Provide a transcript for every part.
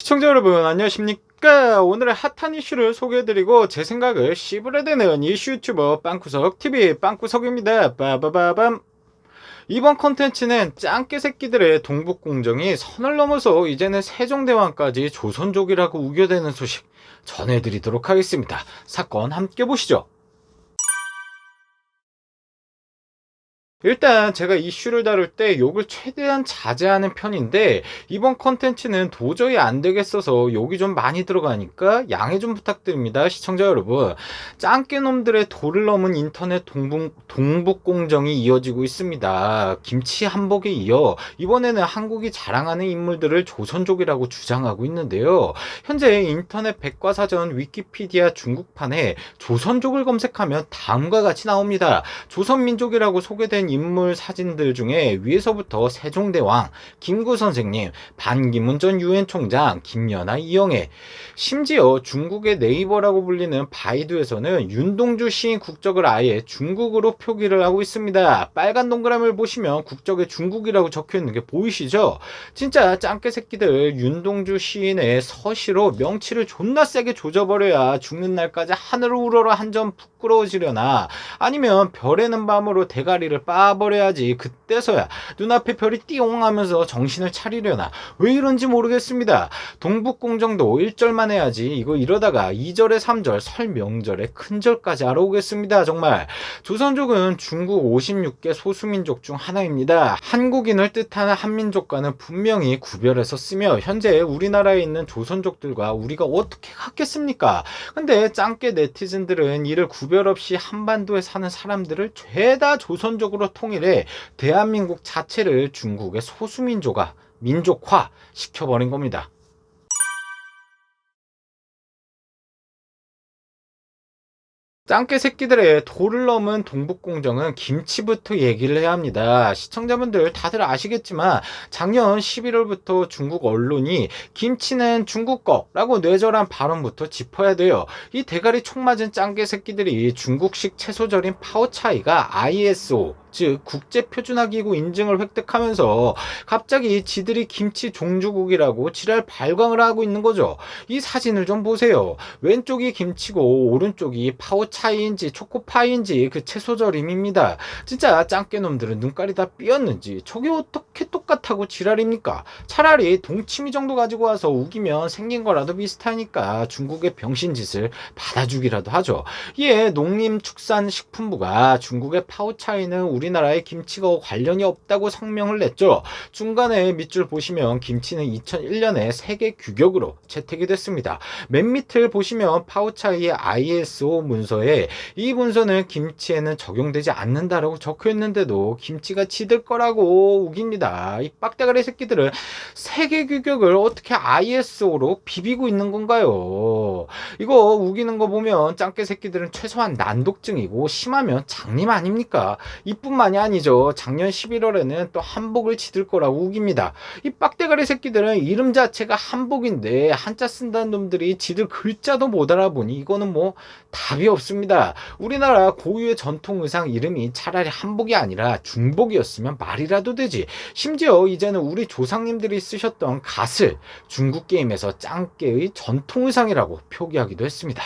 시청자 여러분 안녕하십니까. 오늘의 핫한 이슈를 소개해드리고 제 생각을 씹으려대는 이슈 유튜버 빵구석TV 빵구석입니다. 빠바바밤. 이번 컨텐츠는 짱깨 새끼들의 동북공정이 선을 넘어서 이제는 세종대왕까지 조선족이라고 우겨대는 소식 전해드리도록 하겠습니다. 사건 함께 보시죠. 일단 제가 이슈를 다룰 때 욕을 최대한 자제하는 편인데 이번 컨텐츠는 도저히 안 되겠어서 욕이 좀 많이 들어가니까 양해 좀 부탁드립니다. 시청자 여러분, 짱깨놈들의 도를 넘은 인터넷 동북공정이 이어지고 있습니다. 김치 한복에 이어 이번에는 한국이 자랑하는 인물들을 조선족이라고 주장하고 있는데요. 현재 인터넷 백과사전 위키피디아 중국판에 조선족을 검색하면 다음과 같이 나옵니다. 조선민족이라고 소개된 인물 사진들 중에 위에서부터 세종대왕, 김구 선생님, 반기문 전 유엔 총장, 김연아, 이영애, 심지어 중국의 네이버라고 불리는 바이두에서는 윤동주 시인 국적을 아예 중국으로 표기를 하고 있습니다. 빨간 동그라미를 보시면 국적에 중국이라고 적혀있는 게 보이시죠? 진짜 짱깨 새끼들 윤동주 시인의 서시로 명치를 존나 세게 조져버려야 죽는 날까지 하늘을 우러러 한 점 부끄러워지려나, 아니면 별에는 밤으로 대가리를 빠버려야지 그때서야 눈앞에 별이 띠용 하면서 정신을 차리려나, 왜 이런지 모르겠습니다. 동북공정도 1절만 해야지 이거 이러다가 2절에 3절 설 명절에 큰절까지 알아오겠습니다. 정말 조선족은 중국 56개 소수민족 중 하나입니다. 한국인을 뜻하는 한민족과는 분명히 구별해서 쓰며 현재 우리나라에 있는 조선족들과 우리가 어떻게 같겠습니까? 근데 짱깨 네티즌들은 이를 구별 없이 한반도에 사는 사람들을 죄다 조선족으로 통일해 대한민국 자체를 중국의 소수민족화, 민족화 시켜버린 겁니다. 짱깨 새끼들의 도를 넘은 동북공정은 김치부터 얘기를 해야 합니다. 시청자분들 다들 아시겠지만 작년 11월부터 중국 언론이 김치는 중국 거라고 뇌절한 발언부터 짚어야 돼요. 이 대가리 총 맞은 짱깨 새끼들이 중국식 채소절인 파오차이가 ISO, 즉 국제표준화기구 인증을 획득하면서 갑자기 지들이 김치 종주국이라고 지랄 발광을 하고 있는 거죠. 이 사진을 좀 보세요. 왼쪽이 김치고 오른쪽이 파오차이인지 초코파이인지 그 채소절임입니다. 진짜 짱깨놈들은 눈깔이 다 삐었는지 저게 어떻게 똑같다고 지랄입니까? 차라리 동치미 정도 가지고 와서 우기면 생긴 거라도 비슷하니까 중국의 병신짓을 받아주기라도 하죠. 이에 농림축산식품부가 중국의 파오차이는 우리나라의 김치가 관련이 없다고 성명을 냈죠. 중간에 밑줄 보시면 김치는 2001년에 세계 규격으로 채택이 됐습니다. 맨 밑을 보시면 파오차이의 ISO 문서에 이 문서는 김치에는 적용되지 않는다라고 적혀 있는데도 김치가 지들 거라고 우깁니다. 이 빡대가리 새끼들은 세계 규격을 어떻게 ISO로 비비고 있는 건가요? 이거 우기는 거 보면 짱깨 새끼들은 최소한 난독증이고 심하면 장님 아닙니까? 이뿐만이 아니죠. 작년 11월에는 또 한복을 지들 거라고 우깁니다. 이 빡대가리 새끼들은 이름 자체가 한복인데 한자 쓴다는 놈들이 지들 글자도 못 알아보니 이거는 뭐 답이 없습니다. 우리나라 고유의 전통 의상 이름이 차라리 한복이 아니라 중복이었으면 말이라도 되지. 심지어 이제는 우리 조상님들이 쓰셨던 갓을 중국 게임에서 짱깨의 전통 의상이라고 표기하기도 했습니다.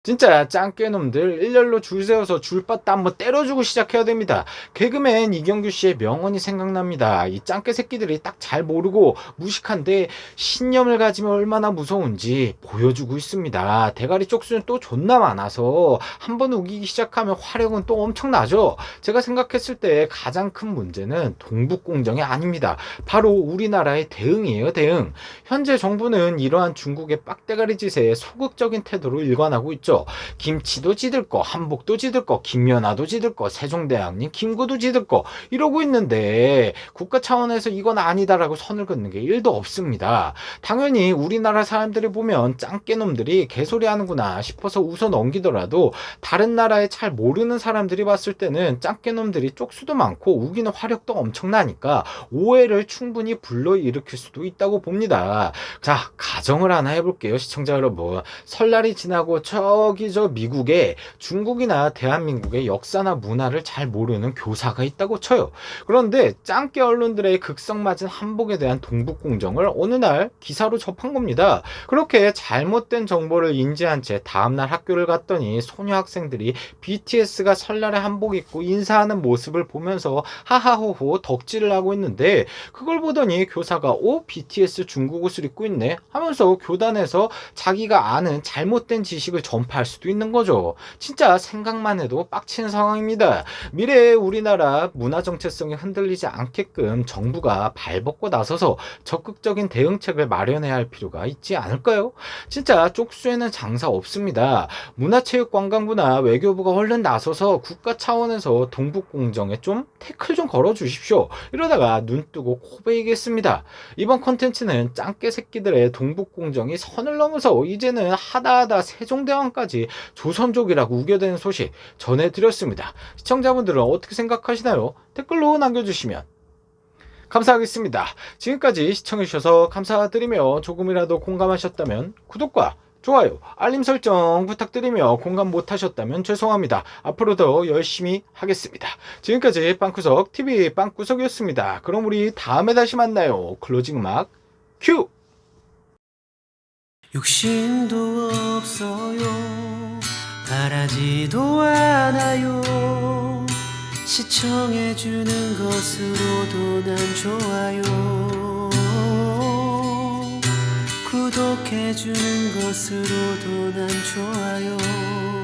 진짜 짱깨놈들 일렬로 줄 세워서 줄바따 한번 때려주고 시작해야 됩니다. 개그맨 이경규 씨의 명언이 생각납니다. 이 짱깨 새끼들이 딱 잘 모르고 무식한데 신념을 가지면 얼마나 무서운지 보여주고 있습니다. 대가리 쪽수는 또 존나 많아서 한번 우기기 시작하면 화력은 또 엄청나죠. 제가 생각했을 때 가장 큰 문제는 동북공정이 아닙니다. 바로 우리나라의 대응이에요. 대응. 현재 정부는 이러한 중국의 빡대가리 짓에 소극적인 태도로 일관하고 있죠. 김치도 지들 거, 한복도 지들 거, 김연아도 지들 거, 세종대왕님, 김구도 지들 거 이러고 있는데 국가 차원에서 이건 아니다라고 선을 긋는 게 1도 없습니다. 당연히 우리나라 사람들이 보면 짱깨놈들이 개소리 하는구나 싶어서 웃어 넘기더라도 다른 나라에 잘 모르는 사람들이 봤을 때는 짱깨놈들이 쪽수도 많고 우기는 화력도 엄청나니까 오해를 충분히 불러일으킬 수도 있다고 봅니다. 자, 가정을 하나 해볼게요. 시청자 여러분, 설날이 지나고 저 저기 저 미국에 중국이나 대한민국의 역사나 문화를 잘 모르는 교사가 있다고 쳐요. 그런데 짱깨 언론들의 극성맞은 한복에 대한 동북공정을 어느 날 기사로 접한 겁니다. 그렇게 잘못된 정보를 인지한 채 다음날 학교를 갔더니 소녀 학생들이 BTS가 설날에 한복 입고 인사하는 모습을 보면서 하하호호 덕질을 하고 있는데, 그걸 보더니 교사가 BTS 중국 옷을 입고 있네 하면서 교단에서 자기가 아는 잘못된 지식을 전파할 수도 있는 거죠. 진짜 생각만 해도 빡치는 상황입니다. 미래의 우리나라 문화 정체성이 흔들리지 않게끔 정부가 발벗고 나서서 적극적인 대응책을 마련해야 할 필요가 있지 않을까요? 진짜 쪽수에는 장사 없습니다. 문화체육관광부나 외교부가 얼른 나서서 국가 차원에서 동북공정에 좀 태클 좀 걸어주십시오. 이러다가 눈 뜨고 코 베이겠습니다. 이번 콘텐츠는 짱깨 새끼들의 동북공정이 선을 넘어서 이제는 하다하다 세종대왕까지 조선족이라고 우겨대는 소식 전해드렸습니다. 시청자분들은 어떻게 생각하시나요? 댓글로 남겨주시면 감사하겠습니다. 지금까지 시청해주셔서 감사드리며 조금이라도 공감하셨다면 구독과 좋아요, 알림 설정 부탁드리며 공감 못하셨다면 죄송합니다. 앞으로도 열심히 하겠습니다. 지금까지 빵구석 TV 빵구석이었습니다. 그럼 우리 다음에 다시 만나요. 클로징 음악 큐! 욕심도 없어요, 바라지도 않아요. 시청해주는 것으로도 난 좋아요. 구독해주는 것으로도 난 좋아요.